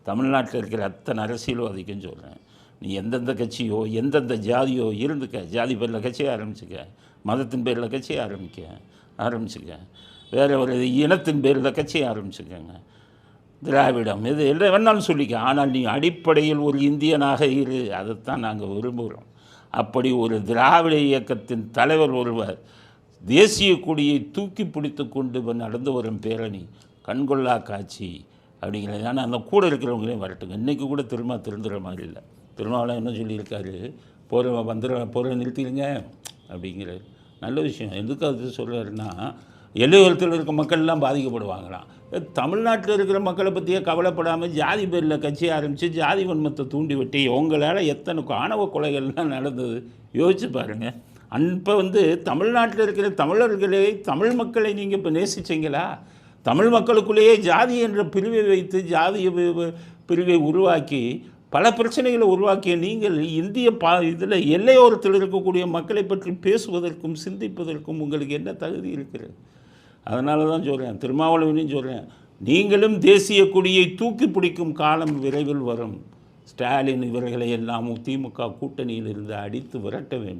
தமிழ்நாட்டில் இருக்கிற அத்தனை அரசியல்வாதிக்கும் சொல்கிறேன். நீ எந்தெந்த கட்சியோ எந்தெந்த ஜாதியோ இருந்துக்க, ஜாதி பேரில் கட்சியை ஆரம்பிச்சுக்க, மதத்தின் பேரில் கட்சியை ஆரம்பிச்சுக்க, வேறு ஒரு இனத்தின் பேரில் கட்சியை ஆரம்பிச்சுக்கங்க, திராவிடம் இது என்ன வேணாலும் சொல்லிக்க. ஆனால் நீ அடிப்படையில் ஒரு இந்தியனாக இரு, அதைத்தான் நாங்கள் விரும்புகிறோம். அப்படி ஒரு திராவிட இயக்கத்தின் தலைவர் ஒருவர் தேசிய கொடியை தூக்கி பிடித்து கொண்டு நடந்து வரும் பேரணி கண்கொள்ளா காட்சி அப்படிங்கிறது. ஆனால் அந்த கூட இருக்கிறவங்களையும் வரட்டுங்க. இன்றைக்கி கூட திருந்துற மாதிரி இல்லை. திருமாவளவன் என்ன சொல்லியிருக்காரு, போகிற நிறுத்திடுங்க அப்படிங்கிறார். நல்ல விஷயம். எதுக்கு அது சொல்கிறாருன்னா, எல்லையோரத்தில் இருக்க மக்கள்லாம் பாதிக்கப்படுவாங்களாம். தமிழ்நாட்டில் இருக்கிற மக்களை பற்றியே கவலைப்படாமல் ஜாதி பேரில் கட்சி ஆரம்பித்து ஜாதி வன்மத்தை தூண்டி விட்டு உங்களால் எத்தனை ஆணவ கொலைகள்லாம் நடந்தது யோசிச்சு பாருங்கள். இப்போ தமிழ்நாட்டில் இருக்கிற தமிழர்களே, தமிழ் மக்களை நீங்கள் இப்போ நேசிச்சிங்களா? தமிழ் மக்களுக்குள்ளேயே ஜாதி என்ற பிரிவை வைத்து ஜாதிய பிரிவை உருவாக்கி பல பிரச்சனைகளை உருவாக்கிய நீங்கள் இந்திய இதில் எல்லையோரத்தில் இருக்கக்கூடிய மக்களை பற்றி பேசுவதற்கும் சிந்திப்பதற்கும் உங்களுக்கு என்ன தகுதி இருக்கிறது? அதனால தான் சொல்கிறேன், திருமாவளவனையும் சொல்கிறேன், நீங்களும் தேசிய கொடியை தூக்கி பிடிக்கும் காலம் விரைவில் வரும். ஸ்டாலின் இவர்களை எல்லாம் திமுக கூட்டணியில் இருந்து அடித்து விரட்ட வேண்டும்.